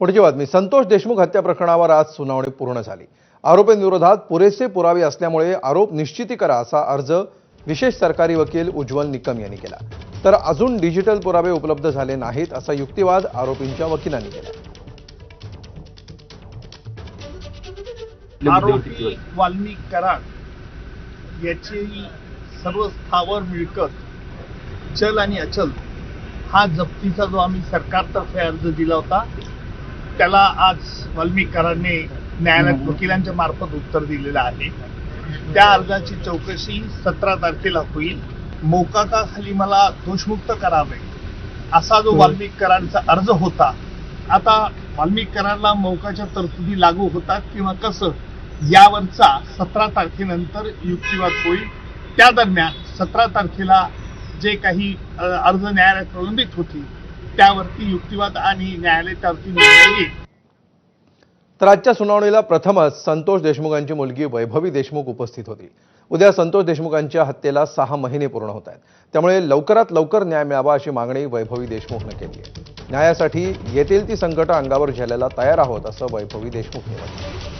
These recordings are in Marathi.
पुढची बातमी. संतोष देशमुख हत्या प्रकरणावर आज सुनावणी पूर्ण झाली. आरोपींविरोधात पुरेसे पुरावे असल्यामुळे आरोप निश्चिती करा असा अर्ज विशेष सरकारी वकील उज्ज्वल निकम यांनी केला. तर अजून डिजिटल पुरावे उपलब्ध झाले नाहीत असा युक्तिवाद आरोपींच्या वकिलांनी केला. आरोपी वाल्मिक कराड याची सर्व स्थावर मिळकत चल आणि अचल हा जप्तीचा जो आम्ही सरकारतर्फे अर्ज दिला होता त्याला आज वाल्मिक कराडने न्यायालयात वकिलांच्या मार्फत उत्तर दिलेलं आहे. त्या अर्जाची चौकशी 17 तारखेला होईल. मोकाकाखाली मला दोषमुक्त करावे असा जो वाल्मिक कराडचा अर्ज होता, आता वाल्मिक कराडला मोकाच्या तरतुदी लागू होतात किंवा कसं यावरचा 17 तारखेनंतर युक्तिवाद होईल. त्या दरम्यान 17 तारखेला जे काही अर्ज न्यायालयात प्रलंबित होतील त्यावरती युक्तिवाद आणि न्यायालय त्यावरती निर्णय येईल. तर आजच्या सुनावणीला प्रथमच संतोष देशमुखांची मुलगी वैभवी देशमुख उपस्थित होती. उद्या संतोष देशमुखांच्या हत्येला 6 महिने पूर्ण होत आहेत. त्यामुळे लवकरात लवकर न्याय मिळावा अशी मागणी वैभवी देशमुखने केली आहे. न्यायासाठी येतील ती संकटं अंगावर झेलायला तयार आहोत असं वैभवी देशमुखने म्हटलं.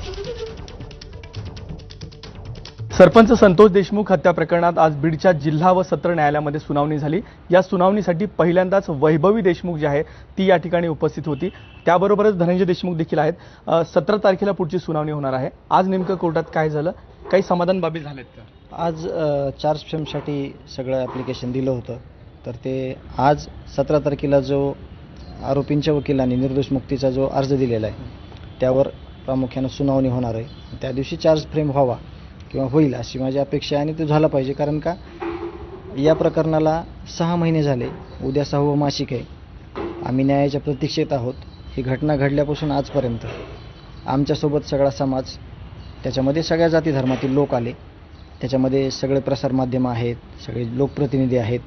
सरपंच संतोष देशमुख हत्या प्रकरणात आज बीडच्या जिल्हा व सत्र न्यायालयामध्ये सुनावणी झाली. या सुनावणीसाठी पहिल्यांदाच वैभवी देशमुख जी आहे ती या ठिकाणी उपस्थित होती. त्याबरोबरच धनंजय देशमुख देखील आहेत. 17 तारखेला पुढची सुनावणी होणार आहे. आज नेमकं कोर्टात काय झालं, काही समाधान बाबी झालेत का? आज चार्ज फ्रेमसाठी सगळं ॲप्लिकेशन दिलं होतं, तर ते आज 17 तारखेला जो आरोपींच्या वकिलांनी निर्दोष मुक्तीचा जो अर्ज दिलेला आहे त्यावर प्रामुख्यानं सुनावणी होणार आहे. त्या दिवशी चार्ज फ्रेम व्हावा किंवा होईल अशी माझी अपेक्षा आहे आणि तो झाला पाहिजे. कारण का या प्रकरणाला 6 महिने झाले. उद्या 6वं मासिक आहे. आम्ही न्यायाच्या प्रतीक्षेत आहोत. ही घटना घडल्यापासून आजपर्यंत आमच्यासोबत सगळा समाज, त्याच्यामध्ये सगळ्या जाती धर्मातील लोक आले, त्याच्यामध्ये सगळे प्रसारमाध्यमं आहेत, सगळे लोकप्रतिनिधी आहेत.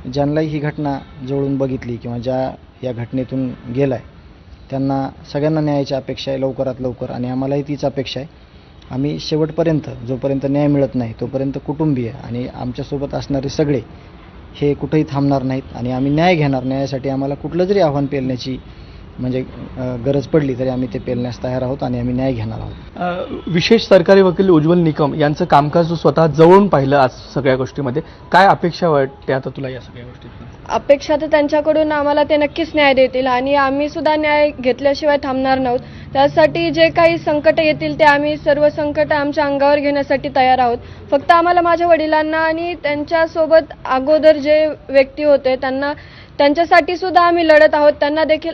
ज्यांनाही ही घटना जवळून बघितली किंवा ज्या या घटनेतून गेला आहे त्यांना सगळ्यांना न्यायाची अपेक्षा आहे लवकरात लवकर, आणि आम्हालाही तीच अपेक्षा आहे. आम्ही शेवटपर्यंत जोपर्यंत न्याय मिळत नाही तोपर्यंत कुटुंबीय आणि आमच्यासोबत असणारे सगळे हे कुठेही थांबणार नाहीत आणि आम्ही न्याय घेणार. न्यायासाठी आम्हाला कुठलं जरी आव्हान पेलण्याची म्हणजे गरज पडली तरी आम्ही ते पेलण्यास तयार आहोत आणि आम्ही न्याय घेणार आहोत. विशेष सरकारी वकील उज्ज्वल निकम यांचं कामकाज स्वतः जवळून पाहिलं आज सगळ्या गोष्टीमध्ये. काय अपेक्षा वाटते आता तुला या सगळ्या गोष्टीत? अपेक्षा तर त्यांच्याकडून आम्हाला ते नक्कीच न्याय देतील आणि आम्ही सुद्धा न्याय घेतल्याशिवाय थांबणार नाहोत. त्यासाठी जे काही संकट येतील ते आम्ही सर्व संकट आमच्या अंगावर घेण्यासाठी तयार आहोत. फक्त आम्हाला माझ्या वडिलांना आणि त्यांच्यासोबत अगोदर जे व्यक्ती होते त्यांच्यासाठी सुद्धा आम्ही लढत आहोत.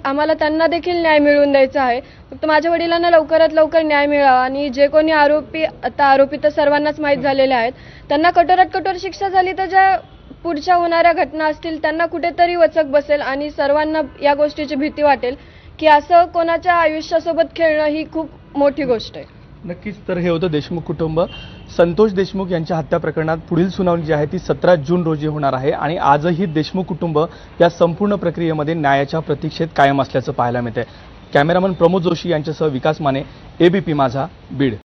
आम्हाला त्यांना देखील न्याय मिळवून द्यायचा आहे. फक्त माझ्या वडिलांना लवकरात लवकर न्याय मिळावा आणि जे कोणी आरोपी तर सर्वांनाच माहीत झालेले आहेत, त्यांना कठोरात कठोर शिक्षा झाली तर ज्या पुढच्या होणाऱ्या घटना असतील त्यांना कुठेतरी वचक बसेल आणि सर्वांना या गोष्टीची भीती वाटेल की असं कोणाच्या आयुष्यासोबत खेळणं ही खूप मोठी गोष्ट आहे. नक्कीच. तर हे होतं देशमुख कुटुंब. संतोष देशमुख यांच्या हत्या प्रकरणात पुढील सुनावणी जी आहे ती 17 जून रोजी होणार आहे आणि आजही देशमुख कुटुंब या संपूर्ण प्रक्रियेमध्ये न्यायाच्या प्रतीक्षेत कायम असल्याचं पाहायला मिळतंय. कॅमेरामन प्रमोद जोशी यांच्यासह विकास माने, ABP माझा, बीड.